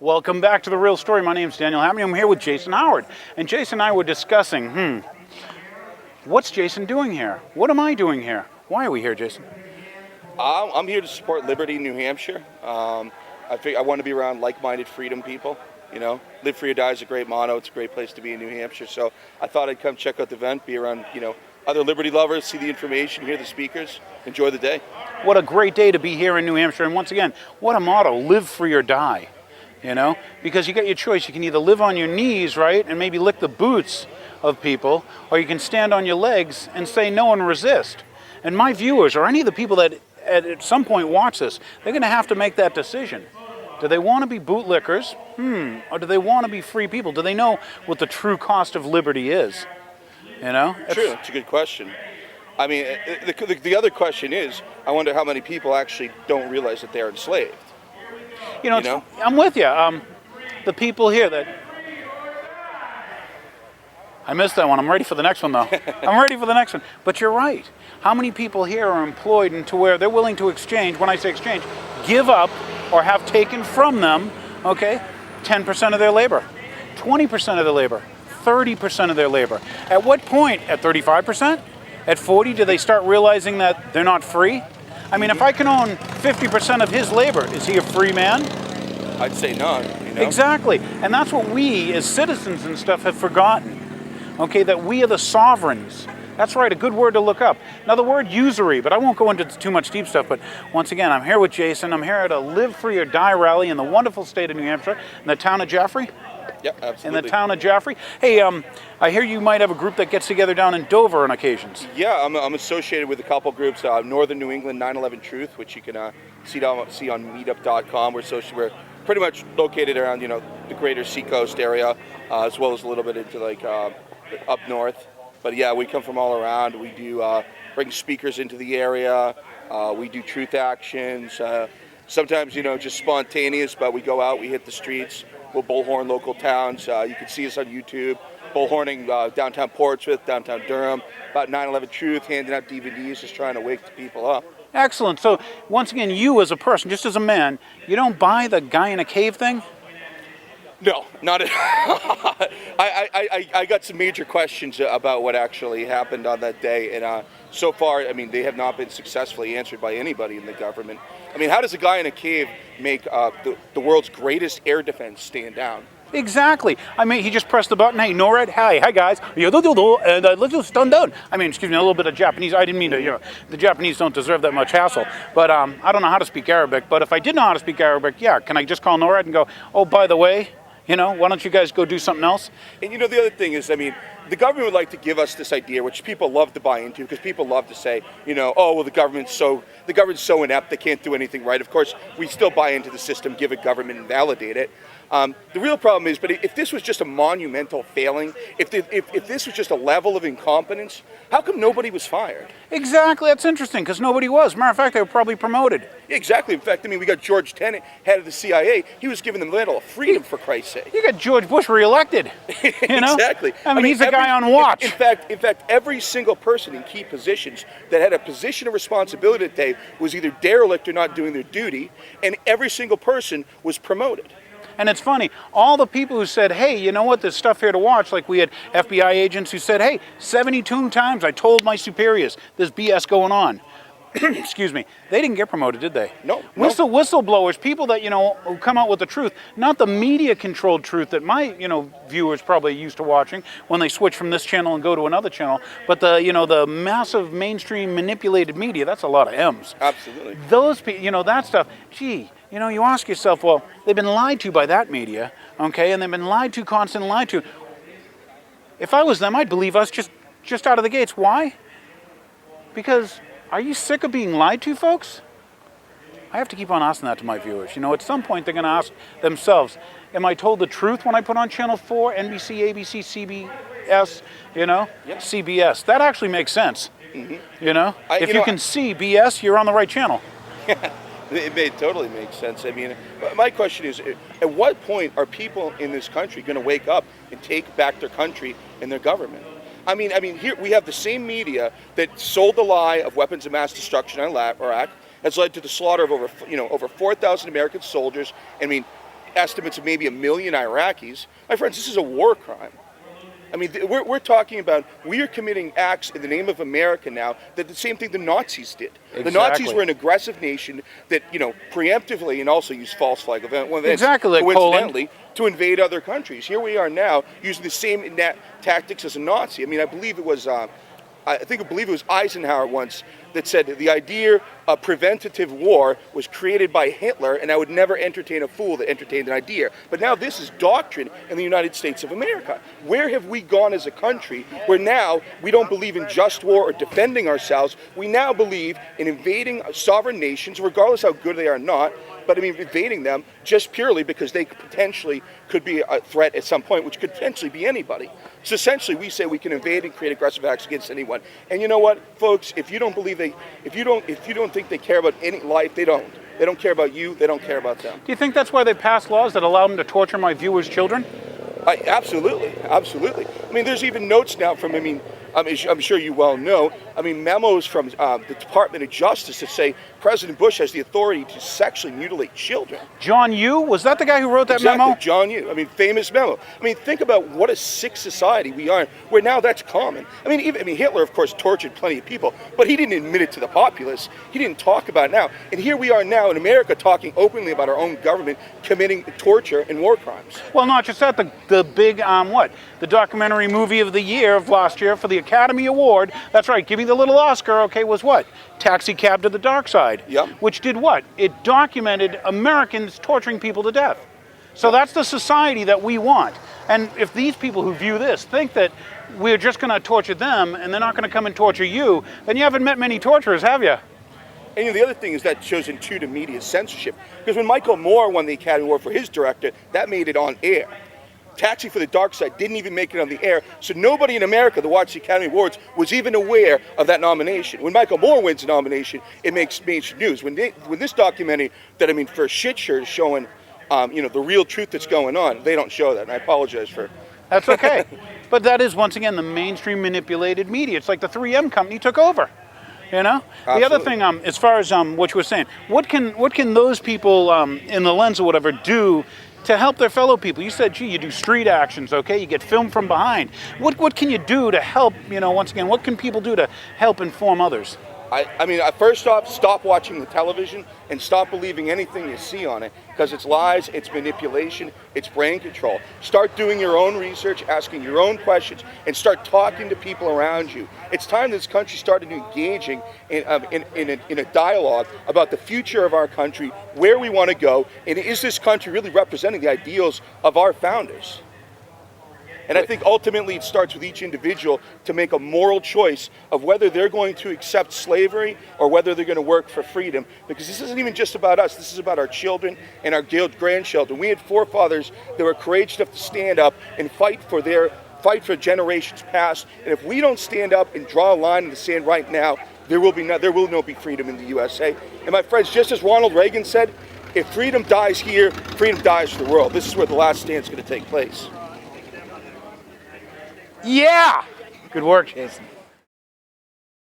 Welcome back to The Real Story. My name is Daniel Hammond. I'm here with Jason Howard. And Jason and I were discussing, what's Jason doing here? What am I doing here? Why are we here, Jason? I'm here to support liberty in New Hampshire. I want to be around like-minded freedom people. You know, live free or die is a great motto. It's a great place to be in New Hampshire. So I thought I'd come check out the event, be around, other liberty lovers, see the information, hear the speakers, enjoy the day. What a great day to be here in New Hampshire. And once again, what a motto, live free or die. Because you got your choice. You can either live on your knees, right, and maybe lick the boots of people, or you can stand on your legs and say no and resist. And my viewers, or any of the people that at some point watch this, they're going to have to make that decision. Do they want to be bootlickers, or do they want to be free people? Do they know what the true cost of liberty is? True, it's a good question. I mean, the other question is, I wonder how many people actually don't realize that they're enslaved. I'm with you. The people here that... I missed that one. I'm ready for the next one, though. I'm ready for the next one. But you're right. How many people here are employed into where they're willing to exchange, when I say exchange, give up or have taken from them, 10% of their labor, 20% of their labor, 30% of their labor. At what point? At 35%? At 40, do they start realizing that they're not free? I mean, if I can own 50% of his labor, is he a free man? I'd say not. Exactly. And that's what we as citizens and stuff have forgotten. That we are the sovereigns. That's right, a good word to look up. Now the word usury, but I won't go into too much deep stuff, but once again, I'm here with Jason. I'm here at a Live Free or Die rally in the wonderful state of New Hampshire, in the town of Jaffrey. Yeah, absolutely. In the town of Jaffrey. Hey, I hear you might have a group that gets together down in Dover on occasions. Yeah, I'm associated with a couple groups, Northern New England 9/11 Truth, which you can see on meetup.com. We're pretty much located around, the greater Seacoast area, as well as a little bit into up north. But yeah, we come from all around. We do bring speakers into the area. We do truth actions. Sometimes, just spontaneous, but we go out, we hit the streets. We'll bullhorn local towns. You can see us on YouTube, bullhorning downtown Portsmouth, downtown Durham, about 9/11 Truth, handing out DVDs, just trying to wake the people up. Excellent. So once again, you as a person, just as a man, you don't buy the guy in a cave thing? No, not at I got some major questions about what actually happened on that day, and so far, they have not been successfully answered by anybody in the government. How does a guy in a cave make the world's greatest air defense stand down? Exactly. He just pressed the button. Hey, NORAD. Hi guys. And let's just stand down. Excuse me, a little bit of Japanese. I didn't mean to. The Japanese don't deserve that much hassle. But I don't know how to speak Arabic. But if I did know how to speak Arabic, yeah, can I just call NORAD and go, oh, by the way, why don't you guys go do something else? And the other thing is, the government would like to give us this idea, which people love to buy into, because people love to say, oh, well, the government's so inept, they can't do anything right. Of course, we still buy into the system, give it government, and validate it. The real problem is, but if this was just a monumental failing, if this was just a level of incompetence, how come nobody was fired? Exactly, that's interesting, because nobody was. Matter of fact, they were probably promoted. Yeah, exactly. In fact, we got George Tenet, head of the CIA. He was given the Medal of Freedom, for Christ's sake. You got George Bush reelected. Exactly. He's a guy on watch. In fact, every single person in key positions that had a position of responsibility that day was either derelict or not doing their duty, and every single person was promoted. And it's funny, all the people who said, hey, you know what, there's stuff here to watch, like we had FBI agents who said, hey, 72 times I told my superiors there's BS going on. Excuse me. They didn't get promoted, did they? No. Whistleblowers, people that, who come out with the truth, not the media-controlled truth that my, viewers probably used to watching when they switch from this channel and go to another channel, but the massive mainstream manipulated media, that's a lot of M's. Absolutely. Those people, that stuff, gee, you ask yourself, well, they've been lied to by that media, and they've been lied to, constantly lied to. If I was them, I'd believe us just out of the gates. Why? Because, are you sick of being lied to, folks? I have to keep on asking that to my viewers. At some point they're going to ask themselves, am I told the truth when I put on Channel 4, NBC, ABC, CBS, CBS? That actually makes sense. Mm-hmm. If you can see BS, you're on the right channel. It totally makes sense. My question is, at what point are people in this country going to wake up and take back their country and their government? Here we have the same media that sold the lie of weapons of mass destruction in Iraq, has led to the slaughter of over 4,000 American soldiers. estimates of maybe 1 million Iraqis. My friends, this is a war crime. I mean, we're talking about, we are committing acts in the name of America now that the same thing the Nazis did. Exactly. The Nazis were an aggressive nation that, preemptively and also used false flag events, Exactly, like coincidentally, to invade other countries. Here we are now using the same tactics as a Nazi. I mean, I believe it was Eisenhower once that said that the idea of preventative war was created by Hitler, and I would never entertain a fool that entertained an idea. But now this is doctrine in the United States of America. Where have we gone as a country where now we don't believe in just war or defending ourselves? We now believe in invading sovereign nations, regardless how good they are or not, but I mean invading them just purely because they potentially could be a threat at some point, which could potentially be anybody. So essentially we say we can invade and create aggressive acts against anyone. And you know what, folks, if you don't think they care about any life, they don't. They don't care about you, they don't care about them. Do you think that's why they passed laws that allow them to torture my viewers' children? Absolutely. I mean, there's even notes now from, I'm sure you well know, memos from the Department of Justice that say President Bush has the authority to sexually mutilate children. John Yoo? Was that the guy who wrote that memo? John Yoo. Famous memo. Think about what a sick society we are, where now that's common. Hitler, of course, tortured plenty of people, but he didn't admit it to the populace. He didn't talk about it now. And here we are now in America talking openly about our own government committing torture and war crimes. Well, not just that. The big, the documentary movie of the year of last year for the Academy Award, that's right, give me the little Oscar, okay, was what? Taxi Cab to the Dark Side. Yep. Which did what? It documented Americans torturing people to death. So that's the society that we want. And if these people who view this think that we're just going to torture them and they're not going to come and torture you, then you haven't met many torturers, have you? And the other thing is that shows into media censorship. Because when Michael Moore won the Academy Award for his director, that made it on air. Taxi for the Dark Side didn't even make it on the air, so nobody in America that watched the Academy Awards was even aware of that nomination. When Michael Moore wins a nomination, it makes mainstream news. When this documentary that for shit shirt is showing, the real truth that's going on, they don't show that, and I apologize for. That's okay, but that is once again the mainstream manipulated media. It's like the 3M company took over. Absolutely. The other thing, as far as what you were saying, what can those people in the lens or whatever do to help their fellow people? You said, gee, you do street actions, okay? You get filmed from behind. What can you do to help, once again, what can people do to help inform others? First off, stop watching the television and stop believing anything you see on it, because it's lies, it's manipulation, it's brain control. Start doing your own research, asking your own questions, and start talking to people around you. It's time this country started engaging in a dialogue about the future of our country, where we want to go, and is this country really representing the ideals of our founders? And I think ultimately it starts with each individual to make a moral choice of whether they're going to accept slavery or whether they're going to work for freedom. Because this isn't even just about us. This is about our children and our grandchildren. We had forefathers that were courageous enough to stand up and fight for generations past. And if we don't stand up and draw a line in the sand right now, there will not be freedom in the USA. And my friends, just as Ronald Reagan said, if freedom dies here, freedom dies for the world. This is where the last stand is going to take place. Yeah! Good work, Jason.